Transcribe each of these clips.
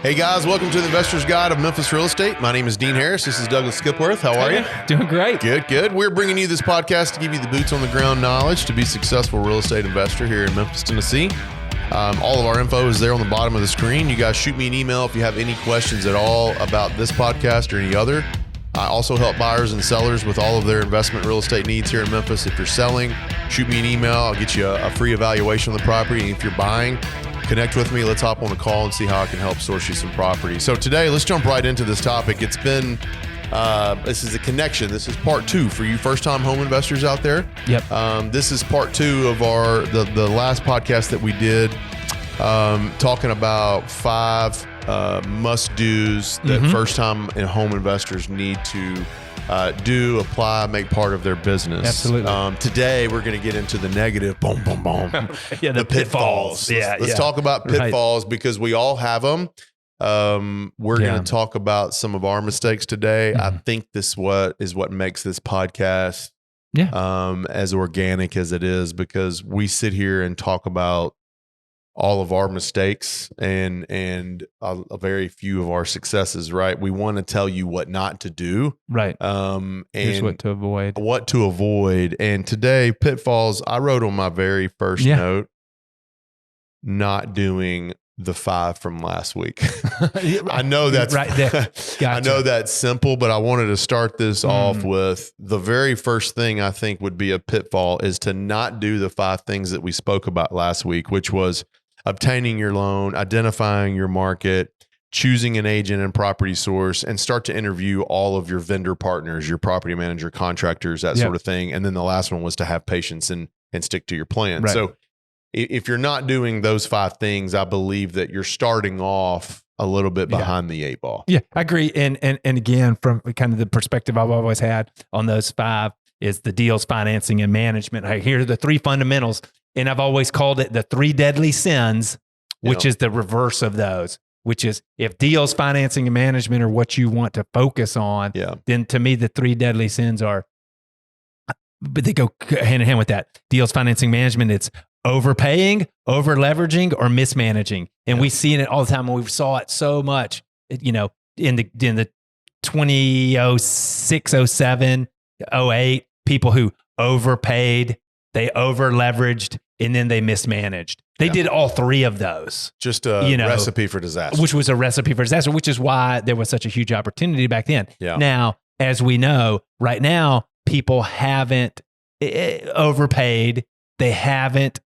Hey guys, welcome to the Investor's Guide of Memphis Real Estate. My name is Dean Harris. This is Douglas Skipworth. How are you? Doing great. Good. We're bringing you this podcast to give you the boots on the ground knowledge to be a successful real estate investor here in Memphis, Tennessee. All of our info is there on the bottom of the screen. You guys shoot me an email if you have any questions at all about this podcast or any other. I also help buyers and sellers with all of their investment real estate needs here in Memphis. If you're selling, shoot me an email. I'll get you a free evaluation of the property. And if you're buying, connect with me. Let's hop on a call and see how I can help source you some property. So today, let's jump right into this topic. It's been, this is a connection. This is part 2 for you first-time home investors out there. Yep. This is part 2 of the last podcast that we did, talking about 5 must-dos that first-time home investors need to do, apply, make part of their business. Absolutely. Today, we're going to get into the negative, boom. Yeah, the pitfalls. Let's talk about pitfalls because we all have them. We're going to talk about some of our mistakes today. I think this is what makes this podcast as organic as it is, because we sit here and talk about all of our mistakes and a very few of our successes, right? We want to tell you what not to do. Right. And here's what to avoid. What to avoid. And today, pitfalls, I wrote on my very first note, not doing the 5 from last week. I know that's right there. Gotcha. I know that's simple, but I wanted to start this off with the very first thing I think would be a pitfall is to not do the 5 things that we spoke about last week, which was obtaining your loan, identifying your market, choosing an agent and property source, and start to interview all of your vendor partners, your property manager, contractors, that sort of thing. And then the last one was to have patience and stick to your plan. Right. So if you're not doing those 5 things, I believe that you're starting off a little bit behind the 8 ball. Yeah, I agree. And again, from kind of the perspective I've always had on those 5 is the deals, financing, and management. Here are the 3 fundamentals. And I've always called it the 3 deadly sins, which is the reverse of those, which is if deals, financing, and management are what you want to focus on, then to me, the 3 deadly sins are, but they go hand in hand with that. Deals, financing, management, it's overpaying, over leveraging, or mismanaging. And we see it all the time. And we saw it so much, in the 2006, 07, 08, people who overpaid, they over leveraged, and then they mismanaged. They did all 3 of those. Just a recipe for disaster. Which was a recipe for disaster, which is why there was such a huge opportunity back then. Yeah. Now, as we know, right now, people haven't overpaid. They haven't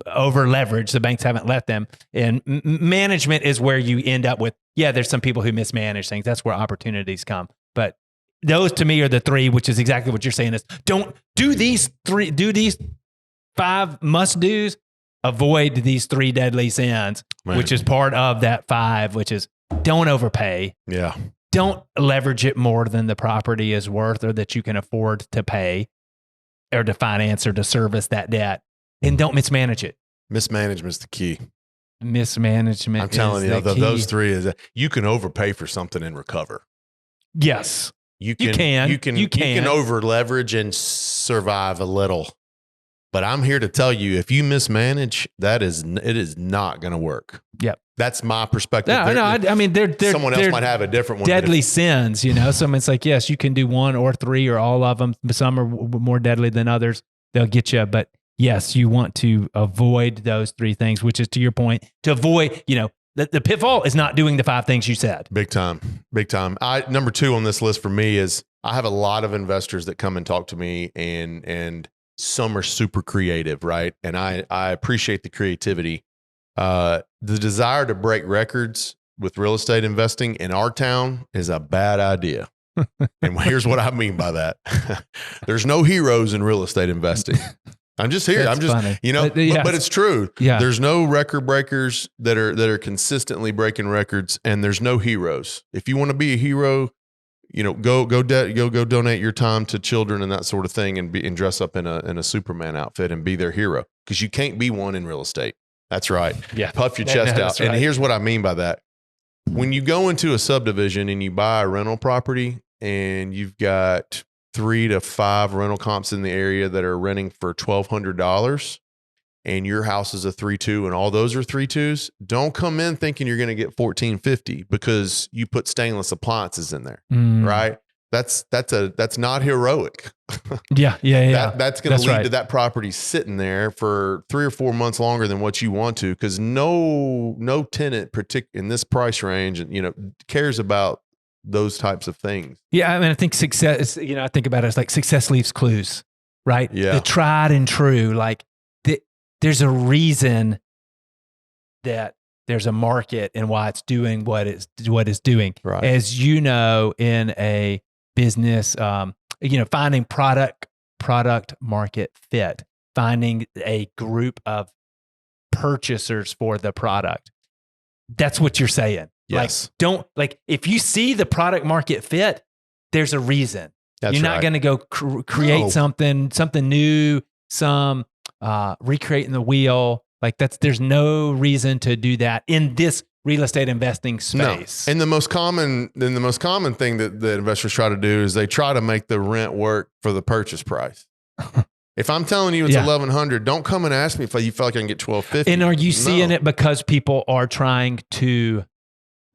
over leveraged. The banks haven't let them. And management is where you end up with, there's some people who mismanage things. That's where opportunities come. But those to me are the 3, which is exactly what you're saying is don't do these 3, do these 5 must do's, avoid these 3 deadly sins, which is part of that 5, which is don't overpay. Yeah. Don't leverage it more than the property is worth or that you can afford to pay or to finance or to service that debt. And don't mismanage it. Mismanagement's the key. Mismanagement. I'm telling you, those 3 is you can overpay for something and recover. Yes. You can over leverage and survive a little. But I'm here to tell you, if you mismanage, it is not going to work. Yep. That's my perspective. I mean, someone else might have a different one. Deadly sins, Some it's like, yes, you can do 1 or 3 or all of them. Some are more deadly than others. They'll get you. But yes, you want to avoid those 3 things, which is to your point, to avoid, the pitfall is not doing the 5 things you said. Big time. Number 2 on this list for me is I have a lot of investors that come and talk to me and some are super creative, right? And I appreciate the creativity. The desire to break records with real estate investing in our town is a bad idea. And here's what I mean by that. There's no heroes in real estate investing. I'm just here. That's funny. But it's true. Yeah. There's no record breakers that are consistently breaking records, and there's no heroes. If you want to be a hero, go donate your time to children and that sort of thing, and dress up in a Superman outfit and be their hero, because you can't be one in real estate. That's right. Yeah. Puff your chest out. Right. And here's what I mean by that. When you go into a subdivision and you buy a rental property and you've got 3 to 5 rental comps in the area that are renting for $1,200, and your house is a 3.2 and all those are 3.2s, don't come in thinking you're going to get $1,450 because you put stainless appliances in there, right? That's not heroic. Yeah. That's going to lead to that property sitting there for 3 or 4 months longer than what you want to, because no tenant in this price range, cares about those types of things. Yeah, I mean, I think success. I think about it as like success leaves clues, right? Yeah, the tried and true. Like there's a reason that there's a market and why it's doing what it's doing. Right. As you know, in a business, finding product market fit, finding a group of purchasers for the product. That's what you're saying. Yes. If you see the product market fit, there's a reason. You're not going to go create something new, recreating the wheel. There's no reason to do that in this real estate investing space. No. And the most common thing that the investors try to do is they try to make the rent work for the purchase price. If I'm telling you it's $1,100, don't come and ask me if you feel like I can get $1,250. And are you seeing it because people are trying to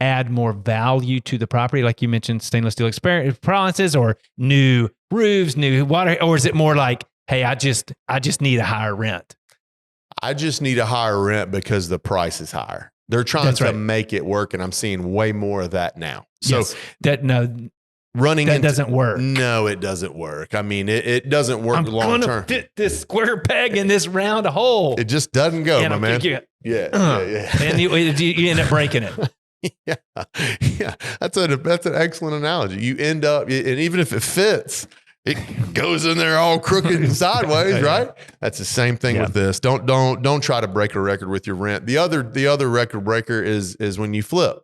add more value to the property, like you mentioned, stainless steel appliances or new roofs, new water, or is it more like, hey, I just need a higher rent? I just need a higher rent because the price is higher. They're trying to make it work, and I'm seeing way more of that now. So that doesn't work. No, it doesn't work. I mean, it doesn't work long term. I'm fit this square peg in this round hole. It just doesn't go, my man. And you end up breaking it. Yeah. That's an excellent analogy. You end up, and even if it fits, it goes in there all crooked and sideways, right? That's the same thing with this. Don't try to break a record with your rent. The other record breaker is when you flip.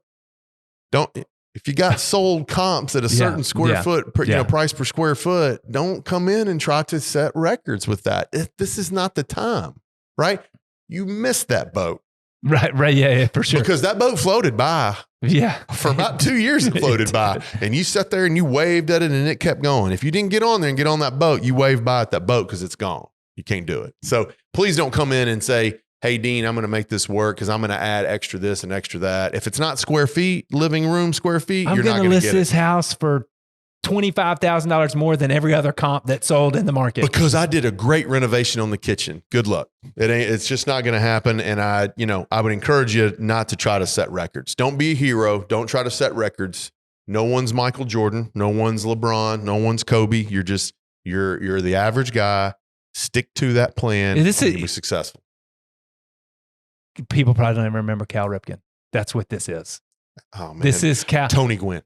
If you got sold comps at a certain square foot, price per square foot, don't come in and try to set records with that. This is not the time, right? You missed that boat. Right. Yeah, for sure. Because that boat floated by. Yeah. For about 2 years it floated by. And you sat there and you waved at it and it kept going. If you didn't get on there and get on that boat, you waved by at that boat because it's gone. You can't do it. So please don't come in and say, hey, Dean, I'm going to make this work because I'm going to add extra this and extra that. If it's not square feet, living room square feet, you're not going to list this house for $25,000 more than every other comp that sold in the market. Because I did a great renovation on the kitchen. Good luck. It's just not going to happen. And I would encourage you not to try to set records. Don't be a hero. Don't try to set records. No one's Michael Jordan. No one's LeBron. No one's Kobe. You're the average guy. Stick to that plan. And you'll be successful. People probably don't even remember Cal Ripken. That's what this is. Oh man. This is Tony Gwynn.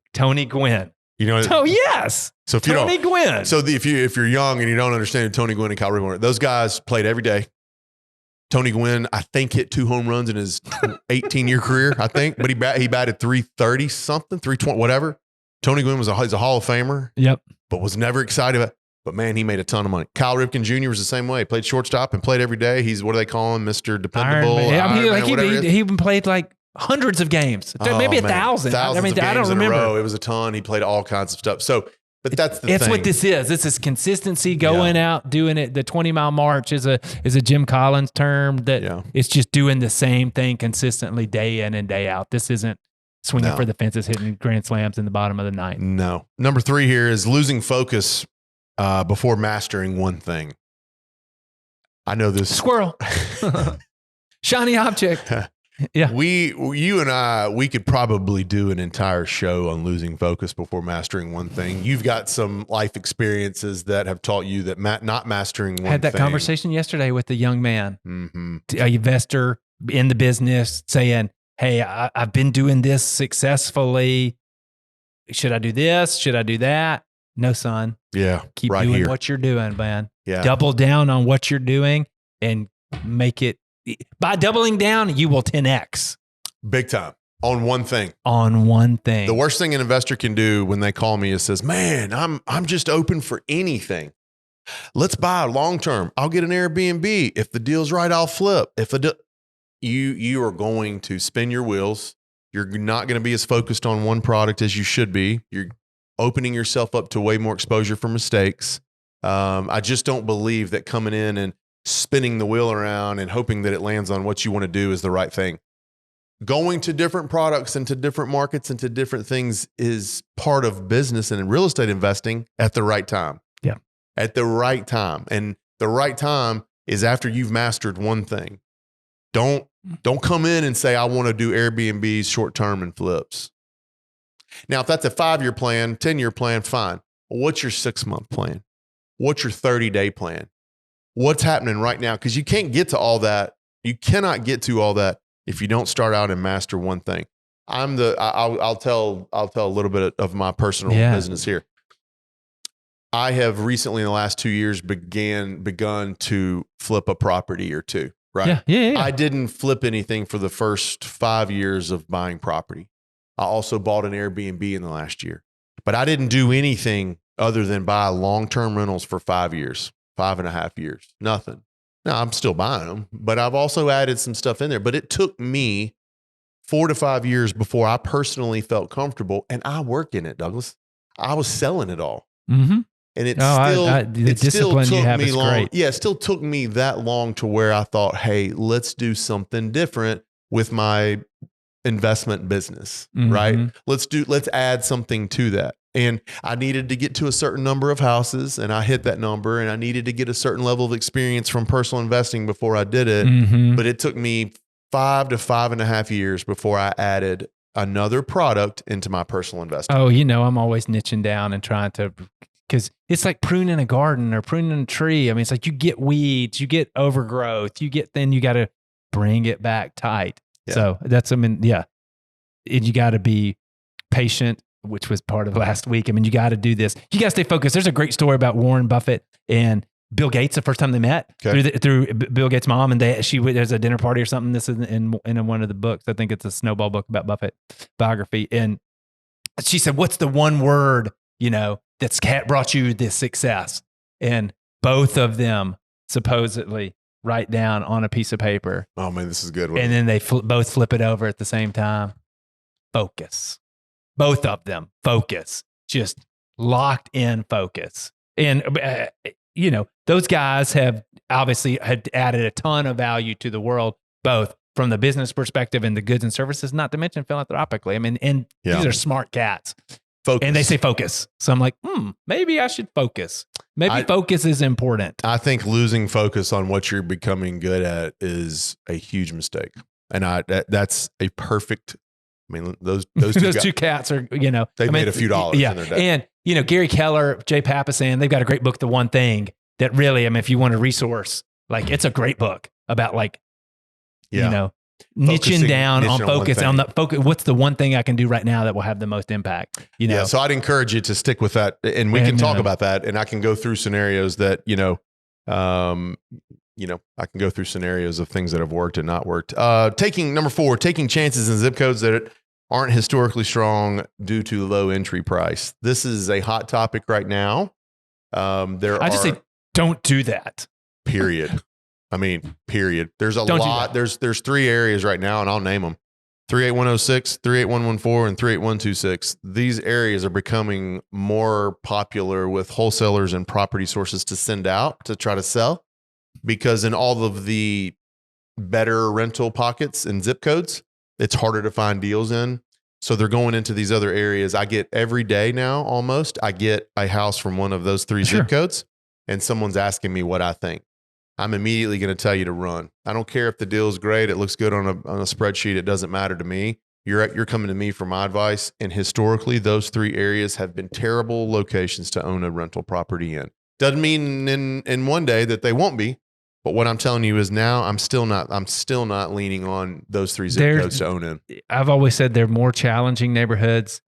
You know, yes. So if Tony Gwynn. So if you're young and you don't understand Tony Gwynn and Cal Ripken, those guys played every day. Tony Gwynn, I think, hit 2 home runs in his 18-year career. I think, but he batted 330 something, 320, whatever. Tony Gwynn he's a Hall of Famer. Yep. But was never excited about. But man, he made a ton of money. Cal Ripken Jr. was the same way. He played shortstop and played every day. He's, what do they call him, Mr. Dependable? He even played like hundreds of games, maybe 1,000. I don't remember. It was a ton. He played all kinds of stuff. So, but that's the thing. It's what this is. This is consistency, going out, doing it. The 20-mile march is a Jim Collins term that it's just doing the same thing consistently day in and day out. This isn't swinging for the fences, hitting grand slams in the bottom of the ninth. No. Number 3 here is losing focus before mastering one thing. I know this. Squirrel. Shiny object. Yeah. You and I, we could probably do an entire show on losing focus before mastering one thing. You've got some life experiences that have taught you that not mastering one thing. I had that conversation yesterday with a young man, an investor in the business, saying, hey, I've been doing this successfully. Should I do this? Should I do that? No, son. Yeah. Keep doing what you're doing, man. Yeah. Double down on what you're doing and make it. By doubling down, you will 10x. Big time. On one thing. The worst thing an investor can do when they call me is says, man, I'm just open for anything. Let's buy long term. I'll get an Airbnb. If the deal's right, I'll flip. You are going to spin your wheels. You're not going to be as focused on one product as you should be. You're opening yourself up to way more exposure for mistakes. I just don't believe that coming in and spinning the wheel around and hoping that it lands on what you want to do is the right thing. Going to different products and to different markets and to different things is part of business and in real estate investing at the right time. Yeah. At the right time. And the right time is after you've mastered one thing. Don't come in and say, I want to do Airbnbs short-term and flips. Now, if that's a 5-year plan, 10-year plan, fine. What's your 6-month plan? What's your 30-day plan? What's happening right now? Because you can't get to all that. You cannot get to all that if you don't start out and master one thing. I'll tell a little bit of my personal business here. I have recently in the last 2 years begun to flip a property or two, right? Yeah. I didn't flip anything for the first 5 years of buying property. I also bought an Airbnb in the last year, but I didn't do anything other than buy long-term rentals for 5 years, 5.5 years, nothing. Now I'm still buying them, but I've also added some stuff in there, but it took me 4 to 5 years before I personally felt comfortable, and I work in it, Douglas. I was selling it all. Mm-hmm. And it the discipline you have is great. Yeah, it still took me that long to where I thought, hey, let's do something different with my investment business, right? Let's add something to that. And I needed to get to a certain number of houses, and I hit that number, and I needed to get a certain level of experience from personal investing before I did it. But it took me 5 to 5.5 years before I added another product into my personal investment. Oh, I'm always niching down and trying to, because it's like pruning a garden or pruning a tree. I mean, it's like you get weeds, you get overgrowth, then you got to bring it back tight. Yeah. So that's, and you got to be patient, which was part of last week. I mean, you got to do this. You got to stay focused. There's a great story about Warren Buffett and Bill Gates the first time they met through Bill Gates' mom, and there's a dinner party or something. This is in one of the books. I think it's a Snowball book about Buffett biography. And she said, "What's the one word that's brought you this success?" And both of them supposedly write down on a piece of paper. Oh man, this is good. And then they both flip it over at the same time. Focus. Both of them focus. Just locked in focus. And those guys have obviously had added a ton of value to the world, both from the business perspective and the goods and services, not to mention philanthropically. I mean, and these are smart cats. Focus. And they say focus. So I'm like, maybe I should focus. Maybe focus is important. I think losing focus on what you're becoming good at is a huge mistake. And that's a perfect, those two cats are, they made a few dollars in their day. And, Gary Keller, Jay Papasan, they've got a great book, The One Thing, that really, if you want a resource, it's a great book about niching down on focus, on the focus. What's the one thing I can do right now that will have the most impact? Yeah. So I'd encourage you to stick with that, and we can talk about that, and I can go through scenarios that, I can go through scenarios of things that have worked and not worked. Number 4, taking chances in zip codes that aren't historically strong due to low entry price. This is a hot topic right now. I just say, don't do that. Period. Period. There's a lot. There's 3 areas right now, and I'll name them. 38106, 38114, and 38126. These areas are becoming more popular with wholesalers and property sources to send out to try to sell, because in all of the better rental pockets and zip codes, it's harder to find deals in. So they're going into these other areas. I get every day now, almost, I get a house from one of those 3 zip codes, and someone's asking me what I think. I'm immediately going to tell you to run. I don't care if the deal is great. It looks good on a spreadsheet. It doesn't matter to me. You're coming to me for my advice. And historically, those 3 areas have been terrible locations to own a rental property in. Doesn't mean in one day that they won't be. But what I'm telling you is now I'm still not leaning on those 3 zip codes to own in. I've always said they're more challenging neighborhoods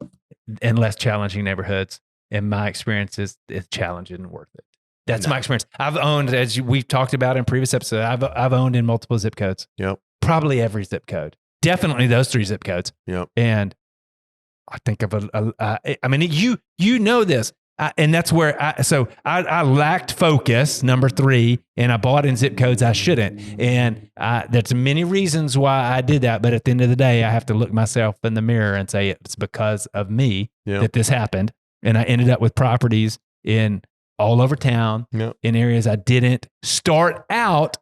and less challenging neighborhoods. And my experience is it's challenging and worth it. That's my experience. I've owned, as we've talked about in previous episodes, I've owned in multiple zip codes. Yep. Probably every zip code. Definitely those 3 zip codes. Yep. And I think of you know this. And that's where I lacked focus, number 3, and I bought in zip codes I shouldn't. And there's many reasons why I did that. But at the end of the day, I have to look myself in the mirror and say it's because of me that this happened. And I ended up with properties in all over town Yep. in areas I didn't start out.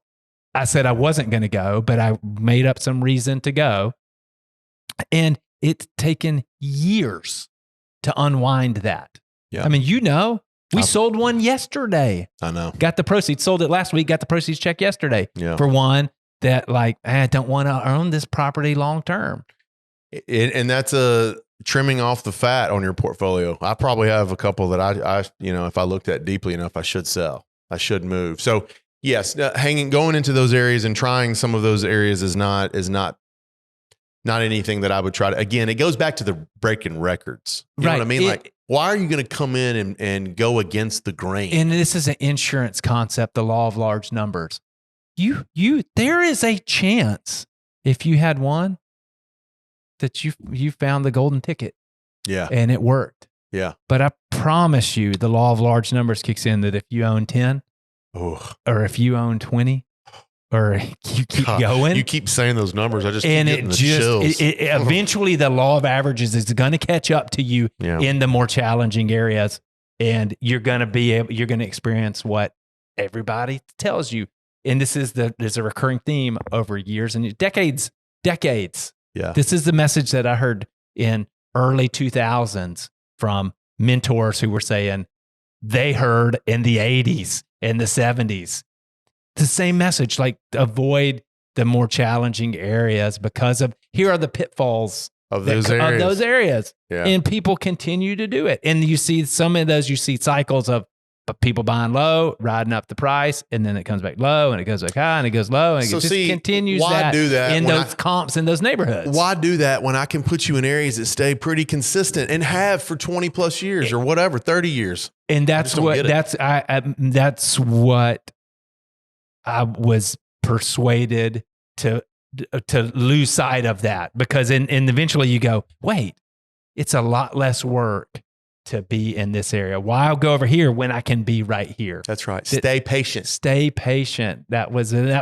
I said I wasn't going to go, but I made up some reason to go. And it's taken years to unwind that. Yeah. I mean, we sold one yesterday. I know. Got the proceeds, sold it last week, got the proceeds check yesterday for one that I don't want to own this property long term. And that's trimming off the fat on your portfolio. I probably have a couple that I if I looked at deeply enough, I should sell. I should move. So yes, going into those areas and trying some of those areas is not anything that I would try to. Again, it goes back to the breaking records. You know what I mean? Why are you going to come in and go against the grain? And this is an insurance concept, the law of large numbers. There is a chance if you had one that you found the golden ticket. Yeah. And it worked. Yeah. But I promise you, the law of large numbers kicks in that if you own 10 or if you own 20 or you keep going. You keep saying those numbers. I just and keep getting the chills. Eventually the law of averages is going to catch up to you in the more challenging areas. And you're going to experience what everybody tells you. And there's a recurring theme over years and decades. Yeah. This is the message that I heard in early 2000s from mentors who were saying they heard in the 80s and the 70s. The same message, like avoid the more challenging areas because here are the pitfalls of those areas. Yeah. And people continue to do it. And you see some of those, you see cycles of people buying low, riding up the price, and then it comes back low, and it goes back high, and it goes low, and it just continues why do that in those comps in those neighborhoods. Why do that when I can put you in areas that stay pretty consistent and have for 20 plus years or whatever, 30 years? And that's what I was persuaded to lose sight of that because and eventually you go, wait, it's a lot less work to be in this area. Why I'll go over here when I can be right here? That's right. Stay patient. Stay patient. That was one of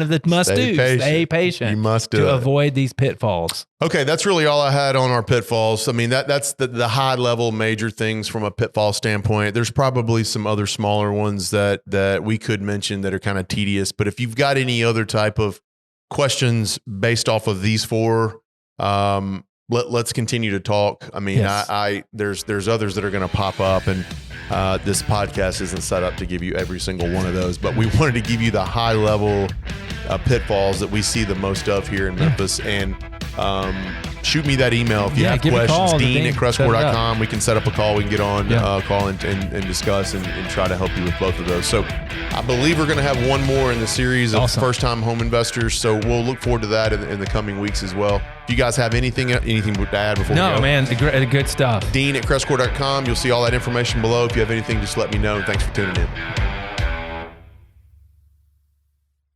the must do. Stay patient. You must do to it. avoid these pitfalls. Okay, that's really all I had on our pitfalls. I mean, that's the high level major things from a pitfall standpoint. There's probably some other smaller ones that we could mention that are kind of tedious. But if you've got any other type of questions based off of these four, let's continue to talk. I mean, yes. There's others that are going to pop up, and this podcast isn't set up to give you every single one of those, but we wanted to give you the high level pitfalls that we see the most of here in Memphis. And shoot me that email if you have questions. Dean@CrestCore.com. We can set up a call. We can get on call and discuss and try to help you with both of those. So I believe we're going to have one more in the series of first-time home investors. So we'll look forward to that in the coming weeks as well. Do you guys have anything to add before we go? No, man, good stuff. Dean@CrestCore.com. You'll see all that information below. If you have anything, just let me know. Thanks for tuning in.